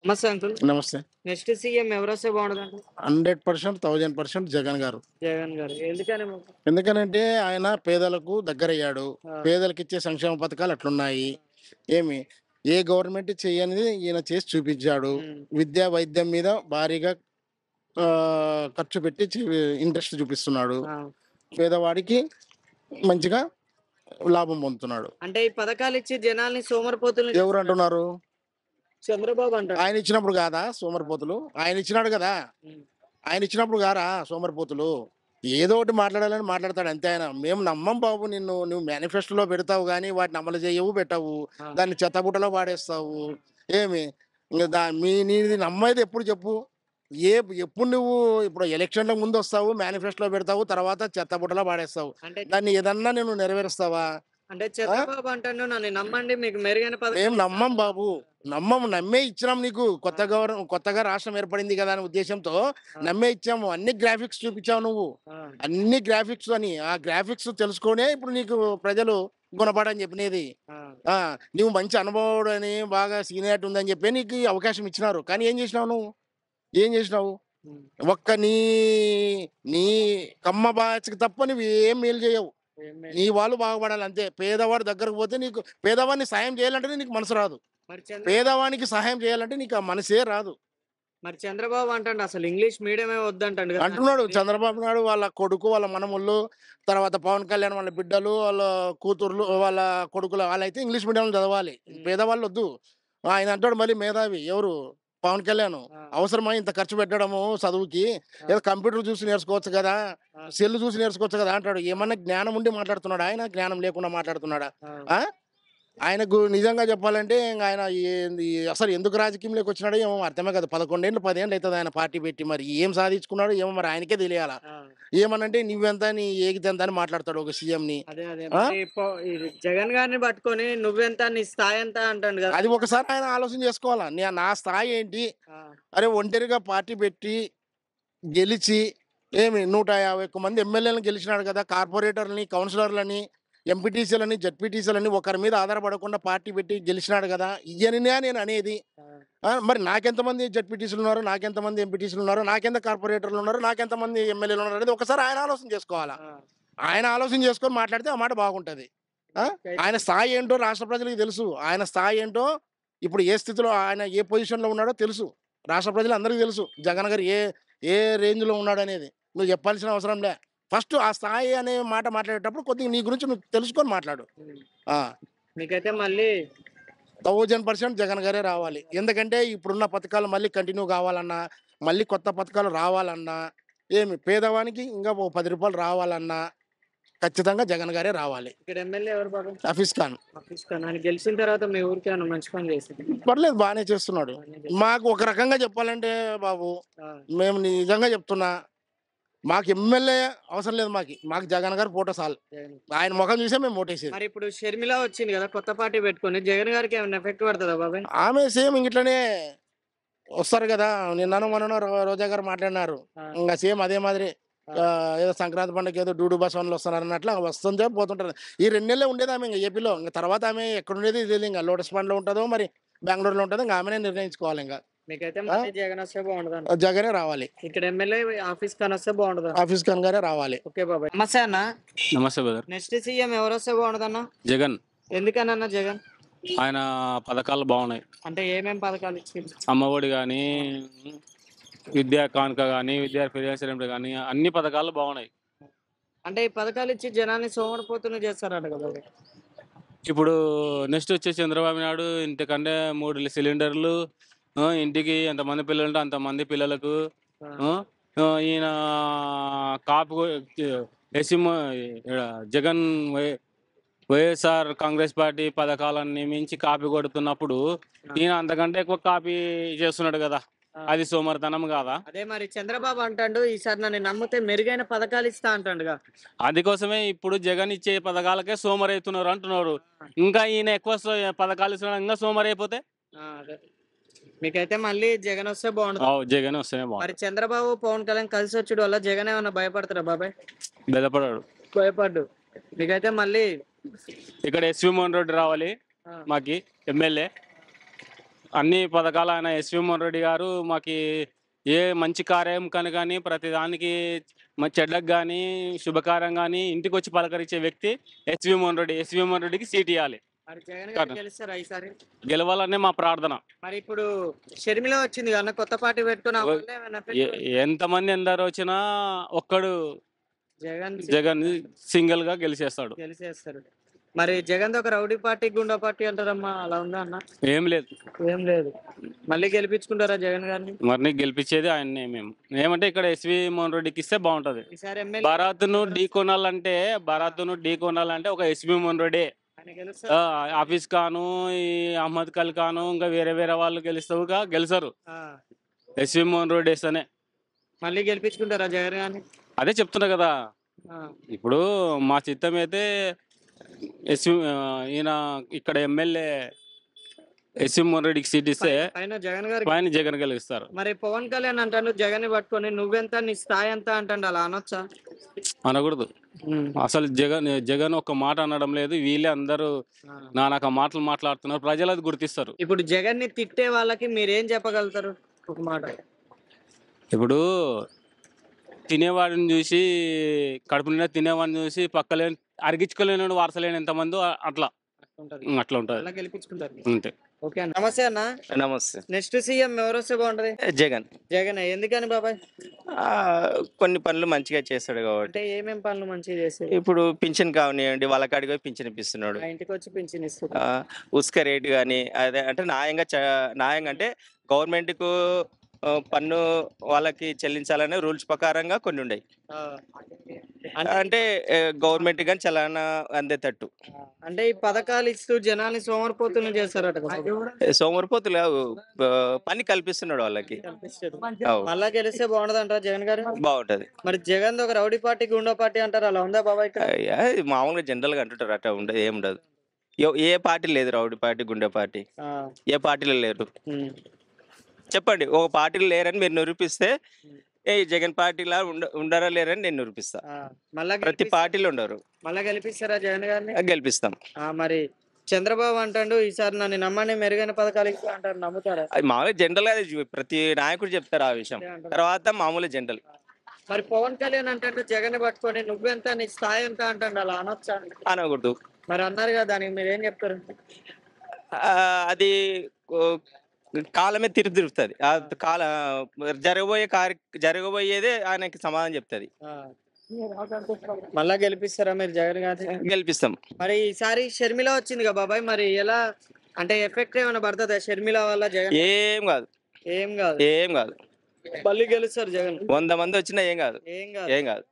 నమస్తే అంకుల్. నమస్తే. Next CM ఎవరొస్తే బాగుంటదంటారు? 100% 1000% జగన్ గారు. జగన్ గారు. ఎందుకని మాకు? ఎందుకనంటే ఆయన పేదలకు దగ్గరయ్యాడు. ఆ! పేదలకిచ్చే సంక్షేమ పథకాలు అట్లున్నాయి. ఏమి ఏ గవర్నమెంట్ చెయ్యనిది ఈయన చేసి చూపించాడు. హ్మ్. విద్యా, వైద్యం మీద భారీగా ఖర్చు పెట్టి ఇంట్రెస్ట్ చూపిస్తున్నాడు. ఆ! పేదవాడికి మంచిగా లాభం పొందుతున్నాడు. అంటే ఈ పథకాలిచ్చి జనాల్ని సోమరిపోతుల్ని ఎవరు చేస్తున్నాడు. అంటున్నారు? చంద్రబాబు అంటాడు. ఆయన ఇచ్చినప్పుడు కాదా సోమరిపోతులు? ఆయన ఇచ్చినాడు కదా! హ్మ్. ఆయన ఇచ్చినప్పుడు గారా సోమరిపోతులు? ఏదో ఒకటి మాట్లాడాలని మాట్లాడతాడు అంతే ఆయన. మేము నమ్మం బాబు నిన్ను. నువ్వు మేనిఫెస్టోలో పెడతావు గానీ, వాటిని అమలు చేయవు, పెట్టవు. ఆ! దాన్ని చెత్తబుట్టలో పాడేస్తావు. ఏమి ఇంక నీది నమ్మేది ఎప్పుడు చెప్పు? ఏ ఎప్పుడు నువ్వు ఇప్పుడు ఎలక్షన్‌లకు ముందొస్తావు, మేనిఫెస్టోలో పెడతావు, తర్వాత చెత్తబుట్టలో పాడేస్తావు. అంటే దాన్ని ఏదన్నా నువ్వు నెరవేరుస్తావా? అంటే ఆ! చంద్రబాబు అంటాండు నన్ను నమ్మండి మీకు మెరుగైన మేము పథకాలు నమ్మం ఇస్తాను. బాబు. నమ్మము. నమ్మే ఇచ్చినాం నీకు. ఆ! కొత్తగా రాష్ట్రం ఏర్పడింది కదా అనే ఉద్దేశ్యంతో ఆ! నమ్మే ఇచ్చాము. అన్ని గ్రాఫిక్స్ చూపించావు నువ్వు. ఆ! అన్ని గ్రాఫిక్స్ అని. ఆ గ్రాఫిక్స్ తెలుసుకొనే ఇప్పుడు నీకు ప్రజలు గుణపాఠం చెప్పినేది. ఆ! ఆ! నువ్వు మంచి అనుభవుడని, బాగా సీనియారిటీ ఉందని చెప్పి నీకు ఈ అవకాశం ఇచ్చినారు. కానీ ఏం చేసినావు నువ్వు? ఏం చేసినావు? హ్మ్. ఒక్క నీ కమ్మ బ్యాచ్‌కి తప్ప నువ్వు ఏం మేలు చేయవు. ఏం మే నీ వాళ్ళు బాగుపడాలి అంతే. పేదవాడి దగ్గరకు పోతే నీకు పేదవాడిని సాయం చేయాలంటేనే నీకు మనసు రాదు. మరి పేదవానికి సహాయం చేయాలంటే నీకు ఆ మనసే రాదు. మరి చంద్రబాబు అంటాండు అసలు ఇంగ్లీష్ మీడియమే వద్దంటాండు కదా! అంటున్నాడు చంద్రబాబు నాయుడు వాళ్ళ కొడుకు, వాళ్ళ మనమళ్ళు, తర్వాత పవన్ కళ్యాణ్ వాళ్ళ బిడ్డలు, వాళ్ళ కూతుర్లు, వాళ్ళ కొడుకులు వాళ్ళైతే ఇంగ్లీష్ మీడియంలో చదవాలి. హ్మ్. పేదవాళ్ళొద్దు. ఆయన అంటాడు మళ్ళీ మేధావి ఎవరు? పవన్ కళ్యాణ్. ఆ! అవసరమా ఇంత ఖర్చు పెట్టడము చదువుకి? ఆ! ఏదో కంప్యూటర్ చూసి నేర్చుకోవచ్చు కదా! ఆ! సెల్ చూసి నేర్చుకోవచ్చు కదా! అంటాడు. ఏమన్నా జ్ఞానం ఉండి మాట్లాడుతున్నాడా ఆయన? జ్ఞానం లేకుండా మాట్లాడుతున్నాడా? ఆ! ఆ! ఆయనకు నిజంగా చెప్పాలంటే ఇంగ ఆయన ఏంది అసలు ఎందుకు రాజకీయంలోకి వచ్చినాడో ఏమో అర్థమే కాదు. 11 ఏళ్ళు, 10 ఏళ్ళు అయితది ఆయన పార్టీ పెట్టి. మరి ఏం సాధించుకున్నాడో ఏమో మరి ఆయనకే తెలియాల. ఆ! ఏమనంటే నువ్వెంత నీ ఏగితెంత అని మాట్లాడతాడు ఒక సీఎంని. అదే. ఆ! మరి ఇది జగన్ గారిని పట్టుకొని నువ్వెంత నీ స్థాయి ఎంత అంటాండు కదా! అది ఒకసారి ఆయన ఆలోచన చేసుకోవాలా. నా స్థాయి ఏంటి? ఆ! అరే ఒంటరిగా పార్టీ పెట్టి గెలిచి ఏమి 150 మంది ఎమ్మెల్యేలను గెలిచినాడు కదా! కార్పొరేటర్లని, కౌన్సిలర్‌లని, ఎంపీటీసీలని, జడ్పీటీసీలని ఒకరి మీద ఆధారపడకుండా పార్టీ పెట్టి గెలిచినాడు కదా! ఇయనినా నేను అనేది. ఆ! మరి నాకెంతమంది జడ్పీటీసీలున్నారు, నాకెంతమంది ఎంపీటీసీలున్నారు, నాకెంత కార్పొరేటర్లున్నారు, నాకెంతమంది ఎమ్మెల్యేలున్నారు అనేది ఒకసారి ఆయన ఆలోచన చేసుకోవాలా. ఆ! ఆయన ఆలోచన చేసుకొని మాట్లాడితే ఆ మాట బాగుంటది. ఆ! మీకైతే ఆయన స్థాయి ఏంటో రాష్ట్ర ప్రజలకి తెలుసు. ఆయన స్థాయి ఏంటో ఇప్పుడు ఏ స్థితిలో ఆయన ఏ పొజిషన్‌లో ఉన్నాడో తెలుసు. రాష్ట్ర ప్రజలందరికీ తెలుసు. జగన్ గారు ఏ రేంజ్‌లో ఉన్నాడనేది. నువ్వు చెప్పాల్సిన అవసరం లే. ఫస్ట్ ఆ స్థాయి అనే మాట మాట్లాడేటప్పుడు కొద్దిగా నీ గురించి నువ్వు తెలుసుకొని మాట్లాడు. హ్మ్. ఆ! మీకైతే మళ్ళీ 1000% జగన్ గారే రావాలి. ఎందుకంటే ఇప్పుడున్న పథకాలు మళ్ళీ కంటిన్యూ కావాలన్నా, మళ్ళీ కొత్త పథకాలు రావాలన్నా, పేదవానికి ఇంకా ఓ రూ. 10 రావాలన్నా ఖచ్చితంగా జగన్ గారే రావాలి. ఇక్కడ ఎమ్మెల్యే ఎవరు బాబు? హఫీజ్ ఖాన్. హఫీజ్ ఖాన్. ఆయన గెలిచిన తర్వాత మీ ఊరికి ఏమన్నా మంచి పని చేసిండా? పర్లేదు బానే చేస్తున్నాడు. బానే చేసిండు. మాకు ఒక రకంగా చెప్పాలంటే బాబు, ఆ! మేము నిజంగా చెప్తున్నా, మాకు ఎమ్మెల్యే అవసరం లేదు మాకి. మాకు జగన్ గారి ఫోటో చాలు. జగన్. ఆయన మొఖం చూసే మేము ఓటేసేది. మరి ఇప్పుడు షర్మిల వచ్చింది కదా! కొత్త పార్టీ పెట్టుకొని జగన్ గారికి ఏమన్నా ఎఫెక్ట్ పడతదా బాబాయ్? ఆమె సేమ్ ఇంగిట్లనే వస్తారు గదా! నిన్ననో మొన్ననో రోజా గారు మాట్లాడినారు. ఆ! ఇంగ సేమ్ అదే మాదిరి ఆ! ఏదో సంక్రాంతి పండగకి ఏదో డూడు బసవన్లు వస్తున్నారన్నట్లు వస్తుంటే పోతుంటది. ఈ 2 నెలలే ఉండేది ఆమె ఇంగ ఏపీలో. ఇంగ తర్వాత ఆమె ఎక్కడుండేది తెలీదు ఇంగ. లోటస్ పాండ్‌లో ఉంటదో, మరి బెంగుళూరులో ఉంటదో ఇంగ ఆమెనే నిర్ణయించుకోవాలింగ. మీకైతే ఆ! మళ్ళీ జగన్ వస్తే బాగుంటదంటారు. జగనే రావాలి. ఇక్కడ ఎమ్మెల్యే హఫీజ్ ఖాన్ వస్తే బాగుంటదంటారు. హఫీజ్ ఖాన్ గారే రావాలి. ఓకే బాబాయ్. నమస్తే అన్న. నమస్తే బ్రదర్. నెక్స్ట్ సీఎం ఎవరొస్తే బాగుంటదన్న? జగన్. ఎందుకనన్న జగన్? ఆయన పథకాలు బాగున్నాయి. అంటే ఏమేం పథకాలు ఇచ్చిండు? అమ్మఒడి గానీ, విద్యా కానుక గానీ, విద్యా ఫినాన్షియల్ గానీ అన్ని పథకాలు బాగున్నాయి. అంటే ఈ పథకాలు ఇచ్చి జనాల్ని సోమరిపోతుల్ని చేస్తారట కదా బాబాయ్. ఇప్పుడు నెక్స్ట్ వచ్చేసి చంద్రబాబు నాయుడు ఇంతకంటే 3 సిలిండర్లు, ఇంటికి ఎంతమంది పిల్లలుంటే అంతమంది పిల్లలకు, ఆ! ఆ! ఈయన కాపు ఎసిమ్ జగన్ వైఎస్ఆర్ కాంగ్రెస్ పార్టీ పథకాలన్నీ మించి కాపీ కొడుతున్నప్పుడు ఈయన అంతకంటే ఎక్కువ కాపీ చేస్తున్నాడు కదా! ఆ! అది సోమరితనం కాదా? అదే మరి చంద్రబాబు అంటాండు ఈసారి నన్ను నమ్మితే మెరుగైన పథకాలు ఇస్తా అంటాండుగా. అందుకోసమే ఇప్పుడు జగన్ ఇచ్చే పథకాలకే సోమరైతున్నారు అంటున్నారు. ఆ! ఇంకా ఈయన ఎక్కువ పథకాలు ఇస్తున్నాడు ఇంకా సోమరైపోతే అదే. మీకైతే మళ్ళీ జగన్ వస్తే బాగుంటది. జగన్ వస్తేనే మరి బాగుంటుంది. చంద్రబాబు, పవన్ కళ్యాణ్ కలిసి వచ్చుడు వల్ల జగన్ ఏమన్నా భయపడతారా బాబాయ్? బెదపడాడు. భయపడ్డు. మీకైతే మళ్ళీ ఇక్కడ ఎస్వి మోహన్ రెడ్డి రావాలి ఆ! మాకి ఎమ్మెల్యే. అన్ని పథకాలు ఆయన ఎస్వి మోహన్ రెడ్డి గారు మాకి ఏ మంచి కార్యం కానీ ప్రతి దానికి చెడ్డకు కానీ శుభకార్యం కానీ ఇంటికి వచ్చి పలకరించే వ్యక్తి ఎస్వి మోహన్ రెడ్డి. ఎస్వి మోహన్ రెడ్డికి సీట్ ఇవ్వాలి, మరి జగన్ గారు గెలుస్తారా ఈసారి? గెలవాలనే మా ప్రార్థన. మరి ఇప్పుడు షర్మిల వచ్చింది కదా కొత్త పార్టీ పెట్టుకుని, ఆ వల్ల ఏమైనా ఎంతమంది ఎందరు వచ్చినా ఒక్కడు జగన్ జగన్ సింగిల్ గా గెలిచేస్తాడు. గెలిచేస్తారు. మరి జగన్ ఒక రౌడీ పార్టీ గుండా పార్టీ అంటారమ్మా, అలా ఉందా అన్న? ఏం లేదు, ఏం లేదు. మళ్ళీ గెలిపించుకుంటారా జగన్ గారిని? మరి గెలిపించేది ఆయన్నే మేము. ఏమంటే ఇక్కడ ఎస్వి మోహన్ రెడ్డికి ఇస్తే బాగుంటది. ఈసారి భారత్ను ఢీ కొనాలంటే ఒక ఎస్వి మోహన్ రెడ్డి. ఆఫీస్ ఖాను, ఈ అహ్మద్ ఖల్ ఖాను, ఇంకా వేరే వేరే వాళ్ళు గెలుస్తారు. ఎస్వి మోహన్ రెడ్డి వేస్తేనే. మళ్ళీ గెలిపించుకుంటారా జగన్ గారిని? అదే చెప్తున్నా కదా. ఇప్పుడు మా చిత్తం అయితే ఈయన ఇక్కడ ఎమ్మెల్యే ఎస్వి మోహన్ రెడ్డికి సీట్ ఇస్తే పైన జగన్ గెలుస్తారు. మరి పవన్ కళ్యాణ్ అంటాను జగన్ పట్టుకొని నువ్వెంత నీ స్థాయి ఎంత అంటాడు, అలా అనొచ్చా? అనకూడదు. అసలు జగన్ ఒక మాట అనడం లేదు. వీళ్ళే అందరూ నానాక మాటలు మాట్లాడుతున్నారు. ప్రజలు అది గుర్తిస్తారు. ఇప్పుడు జగన్ ని తిట్టే వాళ్ళకి మీరేం చెప్పగలుగుతారు ఒక మాట? ఇప్పుడు తినేవాడిని చూసి, కడుపు నిండా తినేవాడిని చూసి పక్కలేని అరిగించుకోలేని వారసలేని ఎంతమంది అట్లా ఉంటుంది. గెలిపించుకుంటారు అంతే. ఓకే అన్న. నమస్తే అన్న. నమస్తే. నెక్స్ట్ సీఎం ఎవరు వస్తే బాగుంటది? జగన్. జగన్ ఎందుకని బాబాయ్? కొన్ని పనులు మంచిగా చేస్తాడు కాబట్టి. అంటే ఏమేం పనులు మంచిగా చేస్తాడు? ఇప్పుడు పింఛన్ కావనివ్వండి, వాళ్ళ కాడికి పోయి పింఛన్ ఇప్పిస్తున్నాడు. ఇంటికి వచ్చి పింఛన్ ఇస్తాడు. ఉసుక రేటు కానీ అదే అంటే న్యాయంగా అంటే గవర్నమెంట్కు పన్ను వాళ్ళకి చెల్లించాలనే రూల్స్ ప్రకారంగా కొన్ని ఉన్నాయి. అంటే గవర్నమెంట్ కానీ చలానా అందేటట్టు. అంటే ఈ పథకాలు ఇస్తూ జనాన్ని సోమరిపోతులు చేస్తారట. సోమరిపోతులు పని కల్పిస్తున్నాడు వాళ్ళకి. మళ్ళా గెలిస్తే బాగుంటది అంటారా జగన్ గారు? బాగుంటది. మరి జగన్ ఒక రౌడీ పార్టీ గుండా పార్టీ అంటారు, అలా ఉందా బాబాయ్? మామూలుగా జనరల్ గా అంటుంటారు, అట్లా ఉండదు, ఏముండదు. ఏ పార్టీ లేదు రౌడీ పార్టీ గుండె పార్టీ, ఏ పార్టీలో లేరు. చెప్పండి, ఒక పార్టీలో లేరని మీరు నిరూపిస్తే జగన్ పార్టీలా ఉండరా లేరని నేను నిరూపిస్తా. ప్రతి పార్టీలో ఉండరు. మళ్ళా గెలిపిస్తారా జగన్ గారిని? గెలిపిస్తాం. మరి చంద్రబాబు అంటాడు ఈసారి నన్ను నమ్మని మెరుగైన పథకాలు ఇస్తా అంటారు, నమ్ముతారా? అది మామూలుగా జనరల్ గా ప్రతి నాయకుడు చెప్తారు ఆ విషయం. తర్వాత మామూలు జనరల్. మరి పవన్ కళ్యాణ్ అంటే జగన్ పట్టుకొని నువ్వెంత నీ స్థాయి ఎంత అంటాడు, అలా అనొచ్చా? అనకూడదు. మరి అన్నారు కదా, దానికి మీరు ఏం చెప్తారు? అది కాలమే తిరుగుతుంది. జరగబోయేదే ఆయనకి సమాధానం చెప్తుంది. మళ్ళా గెలిపిస్తారా మీరు జగన్ గారిని? గెలిపిస్తాం. మరి ఈసారి షర్మిల వచ్చింది కదా బాబాయ్, మరి ఎలా అంటే ఎఫెక్ట్ ఏమైనా పడుతుందా షర్మిల వల్ల జగన్? ఏం కాదు. ఏం కాదు. ఏం కాదు. మళ్ళీ గెలుస్తారు జగన్. 100 మంది వచ్చినా ఏం కాదు. ఏం కాదు. ఏం కాదు.